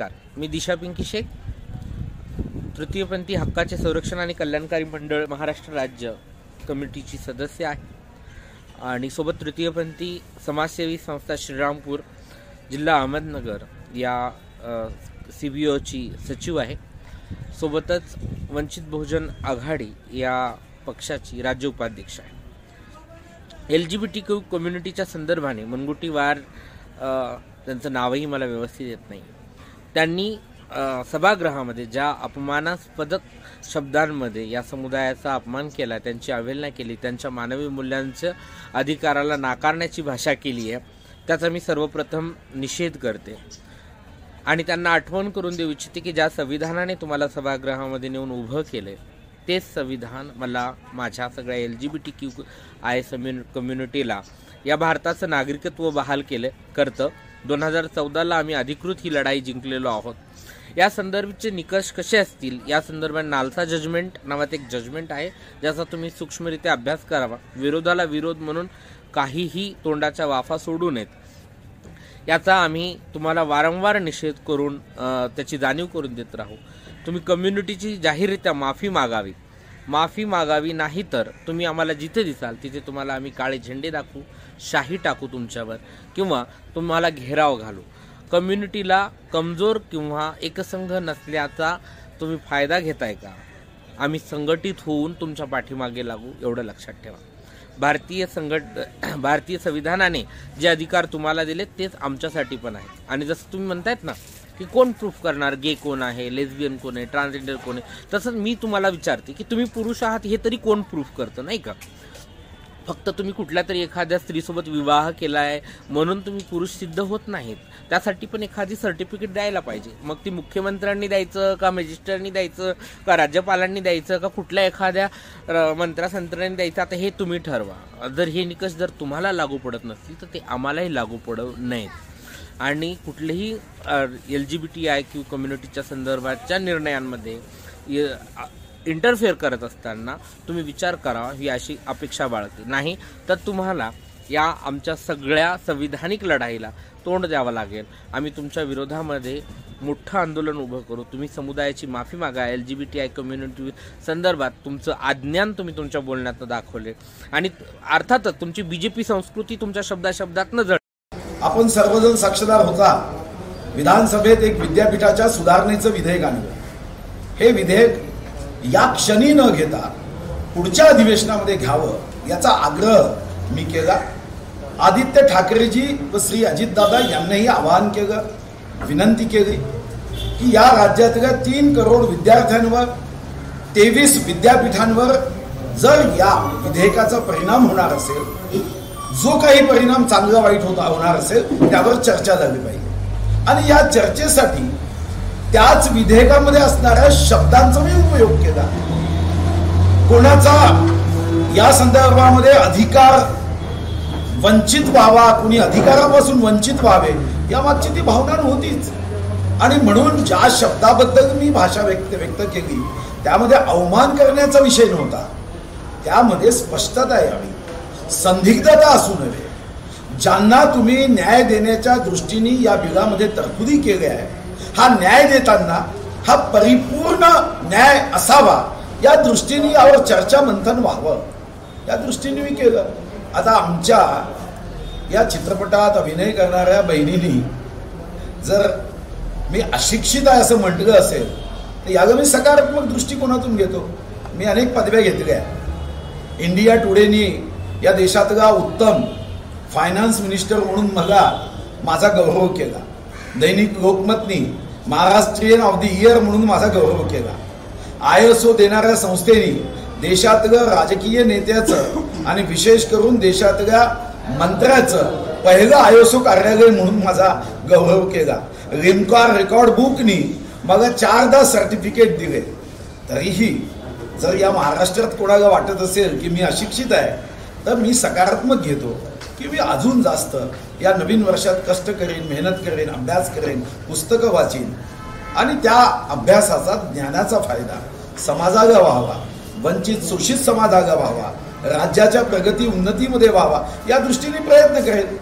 नमस्कार, मी दिशा पिंकी शेख, तृतीयपंथी हक्काचे संरक्षण आणि कल्याणकारी मंडळ महाराष्ट्र राज्य कमिटीची सदस्य आहे आणि सोबत तृतीयपंथी समाजसेवी संस्था श्रीरामपूर जिल्हा अहमदनगर या CBOची सचिव आहे। सोबतच वंचित बहुजन आघाडी या पक्षाची राज्य उपाध्यक्ष आहे। LGBTQ कम्युनिटीच्या संदर्भाने मनगुटीवार त्यांचं नावही मला व्यवस्थित येत नाही, त्यांनी सभागृहामध्ये ज्या अपमानास्पद शब्दांमध्ये या समुदायाचा अपमान केला, त्यांची अवहेलना केली, त्यांच्या मानवी मूल्यांच्या अधिकाराला नाकारण्याची भाषा केली आहे, त्याचा मी सर्वप्रथम निषेध करते आणि त्यांना आठवण करून देऊ इच्छिते की ज्या संविधानाने तुम्हाला सभागृहामध्ये नेऊन उभं केले तेच संविधान मला माझ्या सगळ्या LGBTQI कम्युनिटीला या भारताचं नागरिकत्व बहाल करतं। 2014ला आम्ही अधिकृत ही लढाई जिंकलेलो आहोत। या संदर्भाचे निकष कसे असतील या संदर्भात नालसा जजमेंट नावाचं एक जजमेंट आहे, ज्याचा तुम्ही सूक्ष्मरित्या अभ्यास करावा। विरोधाला विरोध म्हणून काहीही तोंडाच्या वाफा सोडू नयेत याचा आम्ही तुम्हाला वारंवार निषेध करून त्याची जाणीव करून देत राहू। तुम्ही कम्युनिटीची जाहीररित्या माफी मागावी, नाही तर तुम्ही आम्हाला जिथे दिसाल तिथे तुम्हाला आम्ही काळे झेंडे दाखवू, शाही टाकू तुमच्यावर किंवा तुम्हाला घेराव घालू। कम्युनिटीला कमजोर किंवा एकसंघ नसल्याचा तुम्ही फायदा घेताय का? आम्ही संघटित होऊन तुमच्या पाठीमागे लागू, एवढं लक्षात ठेवा। भारतीय संविधानाने जे अधिकार तुम्हाला दिले तेच आमच्यासाठी पण आहेत आणि जसं तुम्ही म्हणतायत ना की कोण प्रूफ करणार गे कोण आहे, लेस्बियन कोण आहे, ट्रान्सजेंडर कोण आहे, तसंच मी तुम्हाला विचारते की तुम्ही पुरुष आहात हे तरी कोण प्रूफ करतं, नाही का? फक्त तुम्ही कुठल्या तरी एखाद्या स्त्रीसोबत विवाह केला आहे म्हणून तुम्ही पुरुष सिद्ध होत नाहीत, त्यासाठी पण एखादी सर्टिफिकेट द्यायला पाहिजे। मग ती मुख्यमंत्र्यांनी द्यायचं का, मॅजिस्ट्रेटनी द्यायचं का, राज्यपालांनी द्यायचं का, कुठल्या एखाद्या मंत्र्यांनी द्यायचं, आता हे तुम्ही ठरवा। जर हे निकष जर तुम्हाला लागू पडत नसतील तर ते आम्हालाही लागू पडू नयेत आणि कुठलेही LGBTIQ कम्युनिटीच्या संदर्भाच्या निर्णयांमध्ये इंटरफेअर करत असताना तुम्ही विचार करावा, ही अशी अपेक्षा बाळगते। नाही तर तुम्हाला या आमच्या सगळ्या संविधानिक लढाईला तोंड द्यावं लागेल। आम्ही तुमच्या विरोधामध्ये मोठं आंदोलन उभं करू। तुम्ही समुदायाची माफी मागा। LGBTI कम्युनिटी संदर्भात तुमचं अज्ञान तुम्ही तुमच्या बोलण्यातनं दाखवले आणि अर्थातच तुमची BJP संस्कृती तुमच्या शब्दाशब्दातनं जळ। आपण सर्वजण साक्षीदार होता, विधानसभेत एक विद्यापीठाच्या सुधारणेचं विधेयक आणलं। हे विधेयक या क्षणी न घेता पुढच्या अधिवेशनामध्ये घ्यावं याचा आग्रह मी केला। आदित्य ठाकरेजी व श्री अजितदादा यांनाही आवाहन केलं, विनंती केली की या राज्यातल्या 3 करोड विद्यार्थ्यांवर 23 विद्यापीठांवर जर या विधेयकाचा परिणाम होणार असेल, जो काही परिणाम चांगला वाईट होणार असेल त्यावर चर्चा झाली पाहिजे आणि या चर्चेसाठी त्याच विधेयकामध्ये असणाऱ्या शब्दांचा मी उपयोग केला। कोणाचा या संदर्भामध्ये अधिकार वंचित व्हावा, कोणी अधिकारापासून वंचित व्हावे या मागची ती भावना नव्हतीच आणि म्हणून ज्या शब्दाबद्दल मी भाषा व्यक्त केली त्यामध्ये अवमान करण्याचा विषय नव्हता, त्यामध्ये स्पष्टता यावी, संदिग्धता असू नये। ज्यांना तुम्ही न्याय देण्याच्या दृष्टीने या बिलामध्ये तरतुदी केल्या आहे, हा न्याय देताना हा परिपूर्ण न्याय असावा या दृष्टीने यावर चर्चा मंथन व्हावं या दृष्टीने मी केलं। आता आमच्या या चित्रपटात अभिनय करणाऱ्या बहिणींनी जर मी अशिक्षित आहे असं म्हटलं असेल तर याला मी सकारात्मक दृष्टिकोनातून घेतो। मी अनेक पदव्या घेतल्या। इंडिया टुडेनी या देशातला उत्तम फायनान्स मिनिस्टर म्हणून मला माझा गौरव केला। दैनिक लोकमतनी महाराष्ट्रीयन ऑफ द इयर म्हणून माझा गौरव केला। ISO देणाऱ्या संस्थेने देशातल्या राजकीय नेत्याचं आणि विशेष करून देशातल्या मंत्र्याचं पहिलं ISO कार्यालय म्हणून माझा गौरव केला। लिम्का रेकॉर्ड बुकनी मला 4दा सर्टिफिकेट दिले। तरीही जर या महाराष्ट्रात कोणाला वाटत असेल की मी अशिक्षित आहे तर मी सकारात्मक घेतो की मी अजून जास्त या नवीन वर्षात कष्ट करेन, मेहनत करेन, अभ्यास करेन, पुस्तकं वाचीन आणि त्या अभ्यासाचा ज्ञानाचा फायदा समाजाला व्हावा, वंचित शोषित समाजाला व्हावा, राज्याच्या प्रगती उन्नतीमध्ये व्हावा या दृष्टीने प्रयत्न करेन।